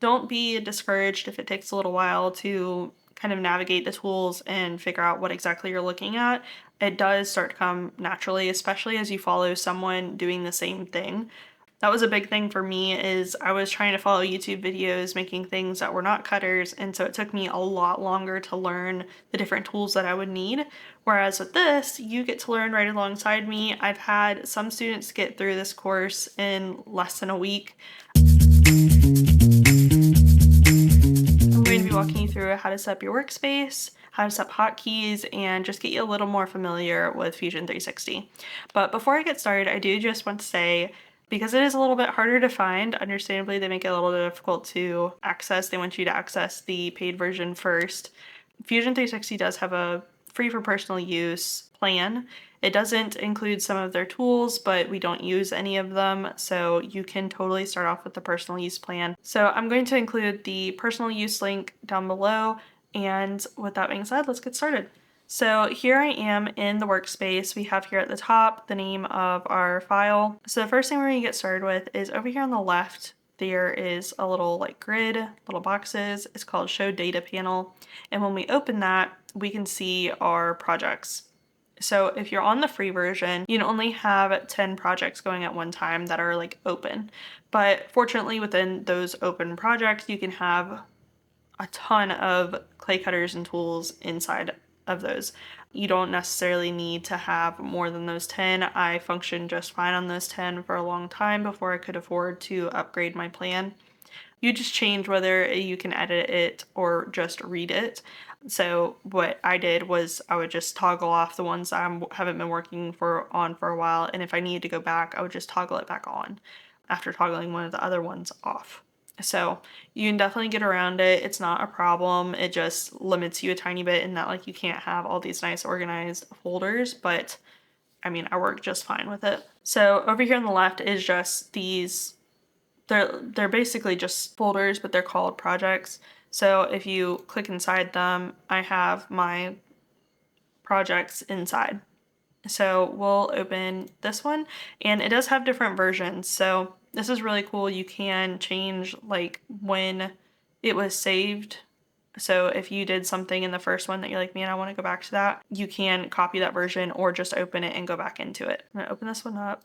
Don't be discouraged if it takes a little while to kind of navigate the tools and figure out what exactly you're looking at. It does start to come naturally, especially as you follow someone doing the same thing. That was a big thing for me is I was trying to follow YouTube videos making things that were not cutters, and so it took me a lot longer to learn the different tools that I would need. Whereas with this, you get to learn right alongside me. I've had some students get through this course in less than a week. I'm going to be walking you through how to set up your workspace, how to set up hotkeys, and just get you a little more familiar with Fusion 360. But before I get started, I do just want to say, because it is a little bit harder to find, understandably they make it a little bit difficult to access. They want you to access the paid version first. Fusion 360 does have a free for personal use plan. It doesn't include some of their tools, but we don't use any of them, so you can totally start off with the personal use plan. So I'm going to include the personal use link down below, and with that being said, let's get started. So here I am in the workspace. We have here at the top the name of our file. So the first thing we're going to get started with is over here on the left, there is a little like grid, little boxes. It's called Show Data Panel. And when we open that, we can see our projects. So if you're on the free version, you can only have 10 projects going at one time that are like open. But fortunately within those open projects, you can have a ton of clay cutters and tools inside of those. You don't necessarily need to have more than those 10. I functioned just fine on those 10 for a long time before I could afford to upgrade my plan. You just change whether you can edit it or just read it. So what I did was I would just toggle off the ones I haven't been working on for a while, and if I needed to go back, I would just toggle it back on after toggling one of the other ones off. So you can definitely get around it. It's not a problem. It just limits you a tiny bit in that like you can't have all these nice organized folders, but I mean, I work just fine with it. So over here on the left is just these, they're basically just folders, but they're called projects. So if you click inside them, I have my projects inside. So we'll open this one, and it does have different versions. So this is really cool. You can change like when it was saved. So if you did something in the first one that you're like, man, I want to go back to that, you can copy that version or just open it and go back into it. I'm gonna open this one up,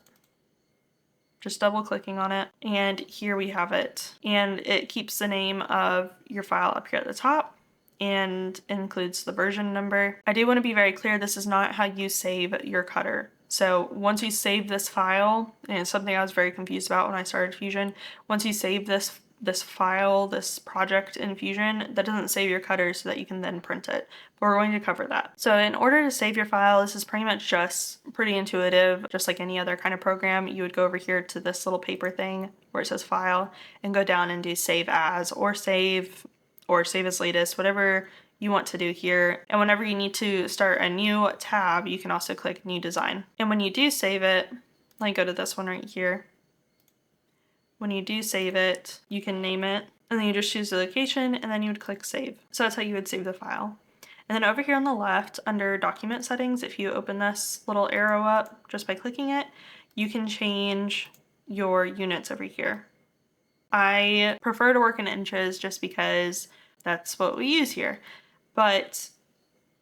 just double clicking on it, and here we have it. And it keeps the name of your file up here at the top and includes the version number. I do want to be very clear, this is not how you save your cutter. So once you save this file, and it's something I was very confused about when I started Fusion, once you save this file, this project in Fusion, that doesn't save your cutter so that you can then print it. But we're going to cover that. So in order to save your file, this is pretty much just pretty intuitive, just like any other kind of program. You would go over here to this little paper thing where it says file and go down and do save as or save as latest, whatever you want to do here. And whenever you need to start a new tab, you can also click new design. And when you do save it, like go to this one right here. When you do save it, you can name it, and then you just choose the location, and then you would click save. So that's how you would save the file. And then over here on the left, under document settings, if you open this little arrow up just by clicking it, you can change your units over here. I prefer to work in inches just because that's what we use here. But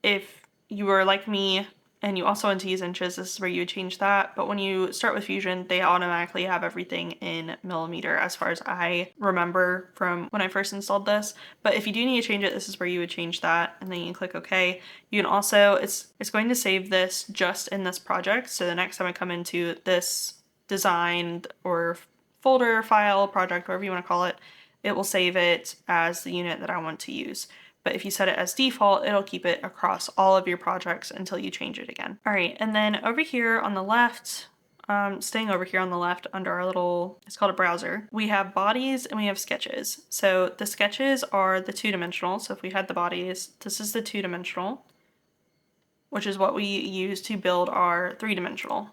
if you were like me and you also want to use inches, this is where you would change that. But when you start with Fusion, they automatically have everything in millimeter as far as I remember from when I first installed this. But if you do need to change it, this is where you would change that, and then you can click OK. You can also, it's going to save this just in this project. So the next time I come into this design or folder, file, project, whatever you want to call it, it will save it as the unit that I want to use. But if you set it as default, it'll keep it across all of your projects until you change it again. All right, and then over here on the left, staying over here on the left under our little, it's called a browser, we have bodies and we have sketches. So the sketches are the two-dimensional. So if we had the bodies, this is the two-dimensional, which is what we use to build our three-dimensional,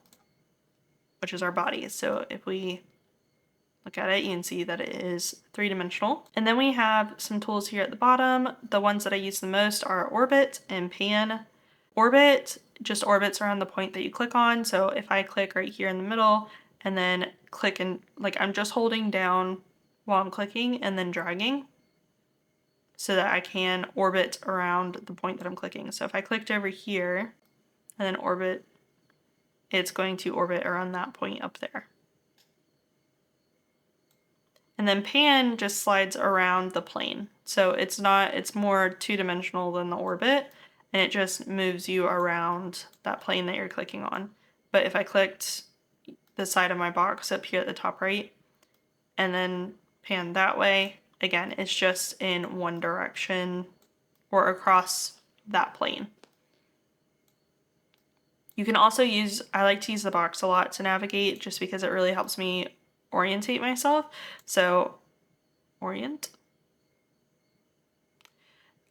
which is our bodies. So if we look at it, you can see that it is three-dimensional. And then we have some tools here at the bottom. The ones that I use the most are Orbit and Pan. Orbit just orbits around the point that you click on. So if I click right here in the middle and then click and like I'm just holding down while I'm clicking and then dragging so that I can orbit around the point that I'm clicking. So if I clicked over here and then orbit, it's going to orbit around that point up there. And then pan just slides around the plane. So it's more two-dimensional than the orbit, and it just moves you around that plane that you're clicking on. But if I clicked the side of my box up here at the top right, and then pan that way, again, it's just in one direction or across that plane. You can also use, I like to use the box a lot to navigate just because it really helps me orientate myself. So orient.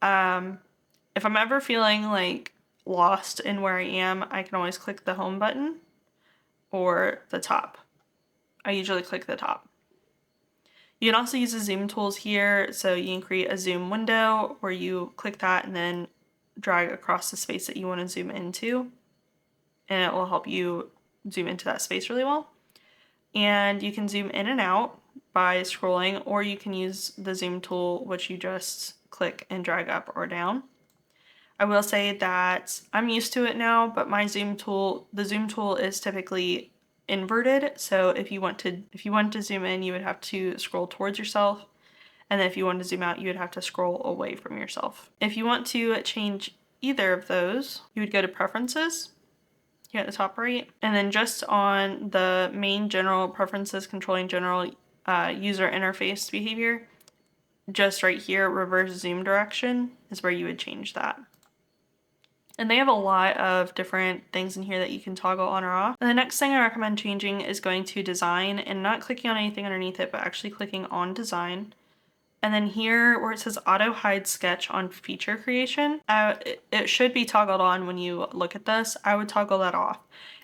If I'm ever feeling like lost in where I am, I can always click the home button or the top. I usually click the top. You can also use the zoom tools here, so you can create a zoom window where you click that and then drag across the space that you want to zoom into, and it will help you zoom into that space really well. And you can zoom in and out by scrolling, or you can use the zoom tool, which you just click and drag up or down. I will say that I'm used to it now, but the zoom tool is typically inverted. So if you want to zoom in, you would have to scroll towards yourself. And then if you want to zoom out, you would have to scroll away from yourself. If you want to change either of those, you would go to Preferences here at the top right. And then just on the main general preferences, controlling general user interface behavior, just right here, reverse zoom direction is where you would change that. And they have a lot of different things in here that you can toggle on or off. And the next thing I recommend changing is going to design and not clicking on anything underneath it, but actually clicking on design. And then here where it says auto hide sketch on feature creation, it should be toggled on when you look at this. I would toggle that off.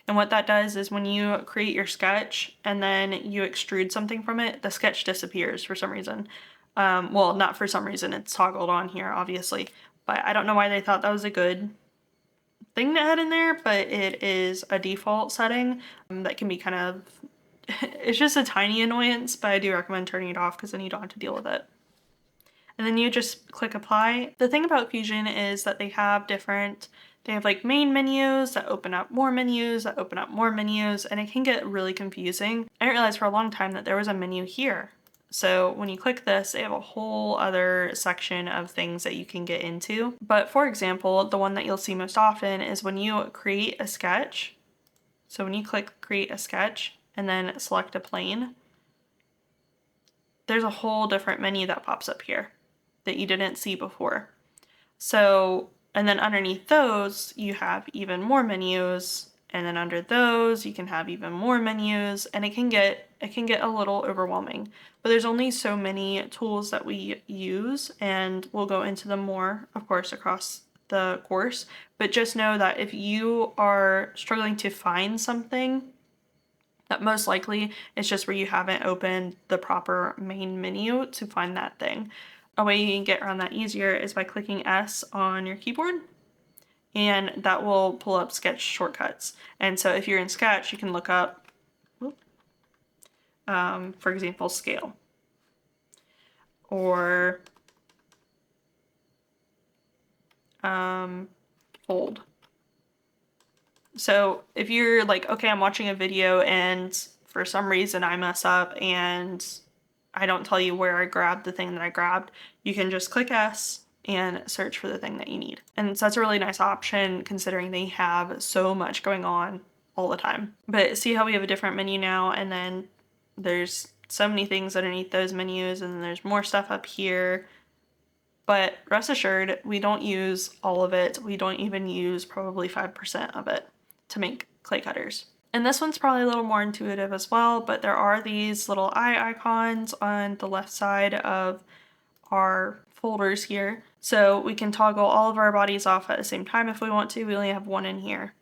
And what that does is when you create your sketch and then you extrude something from it, the sketch disappears for some reason. Well, not for some reason, it's toggled on here, obviously. But I don't know why they thought that was a good thing to add in there, but it is a default setting that can be kind of, it's just a tiny annoyance, but I do recommend turning it off because then you don't have to deal with it. And then you just click apply. The thing about Fusion is that they have like main menus that open up more menus, that open up more menus, and it can get really confusing. I didn't realize for a long time that there was a menu here. So when you click this, they have a whole other section of things that you can get into. But for example, the one that you'll see most often is when you create a sketch. So when you click create a sketch and then select a plane, there's a whole different menu that pops up here that you didn't see before. So, and then underneath those, you have even more menus, and then under those, you can have even more menus, and it can get a little overwhelming. But there's only so many tools that we use, and we'll go into them more, of course, across the course. But just know that if you are struggling to find something, that most likely it's just where you haven't opened the proper main menu to find that thing. A way you can get around that easier is by clicking S on your keyboard, and that will pull up sketch shortcuts. And so if you're in Sketch, you can look up, for example, scale, or fold. So if you're like, okay, I'm watching a video and for some reason I mess up and I don't tell you where I grabbed the thing that I grabbed, you can just click S and search for the thing that you need. And so that's a really nice option considering they have so much going on all the time. But see how we have a different menu now, and then there's so many things underneath those menus, and then there's more stuff up here. But rest assured, we don't use all of it. We don't even use probably 5% of it to make clay cutters. And this one's probably a little more intuitive as well, but there are these little eye icons on the left side of our folders here. So we can toggle all of our bodies off at the same time if we want to. We only have one in here,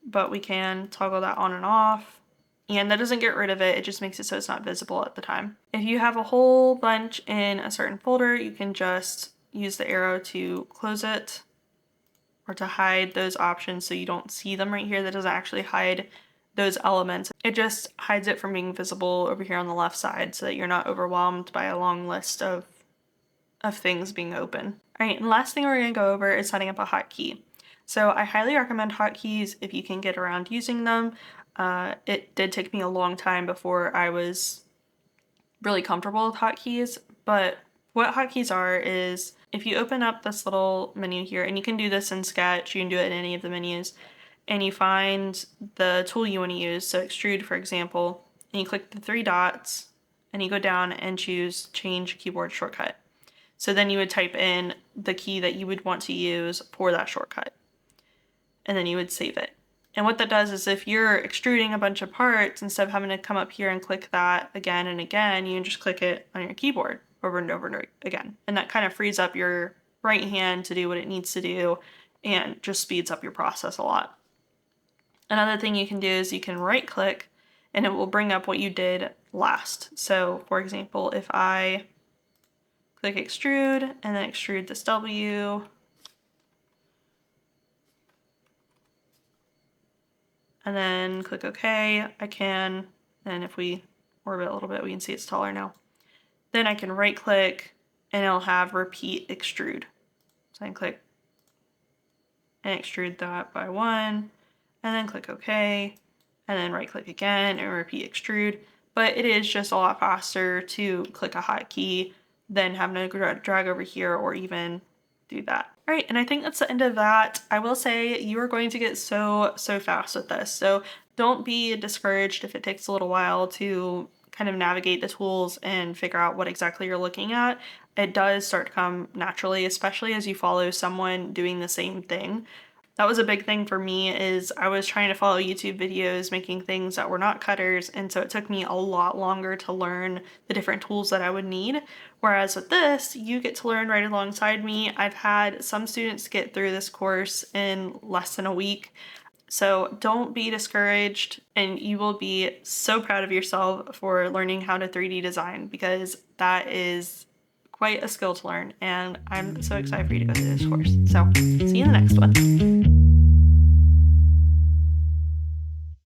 but we can toggle that on and off. And that doesn't get rid of it, it just makes it so it's not visible at the time. If you have a whole bunch in a certain folder, you can just use the arrow to close it or to hide those options so you don't see them right here. That doesn't actually hide those elements. It just hides it from being visible over here on the left side so that you're not overwhelmed by a long list of things being open. All right, and last thing we're gonna go over is setting up a hotkey. So I highly recommend hotkeys if you can get around using them. It did take me a long time before I was really comfortable with hotkeys, but what hotkeys are is if you open up this little menu here, and you can do this in Sketch, you can do it in any of the menus, and you find the tool you want to use, so extrude for example, and you click the three dots and you go down and choose change keyboard shortcut. So then you would type in the key that you would want to use for that shortcut, and then you would save it. And what that does is if you're extruding a bunch of parts, instead of having to come up here and click that again and again, you can just click it on your keyboard over and over and over again. And that kind of frees up your right hand to do what it needs to do and just speeds up your process a lot. Another thing you can do is you can right click and it will bring up what you did last. So for example, if I click extrude and then extrude this W, and then click OK, I can, and if we orbit a little bit, we can see it's taller now. Then I can right click and it'll have repeat extrude. So I can click and extrude that by one, and then click OK, and then right click again and repeat extrude. But it is just a lot faster to click a hotkey than having to drag over here or even do that. All right, and I think that's the end of that. I will say you are going to get so fast with this. So don't be discouraged if it takes a little while to kind of navigate the tools and figure out what exactly you're looking at. It does start to come naturally, especially as you follow someone doing the same thing. That was a big thing for me, is I was trying to follow YouTube videos making things that were not cutters, and so it took me a lot longer to learn the different tools that I would need. Whereas with this, you get to learn right alongside me. I've had some students get through this course in less than a week. So don't be discouraged, and you will be so proud of yourself for learning how to 3D design, because that is quite a skill to learn, and I'm so excited for you to go through this course. So see you in the next one.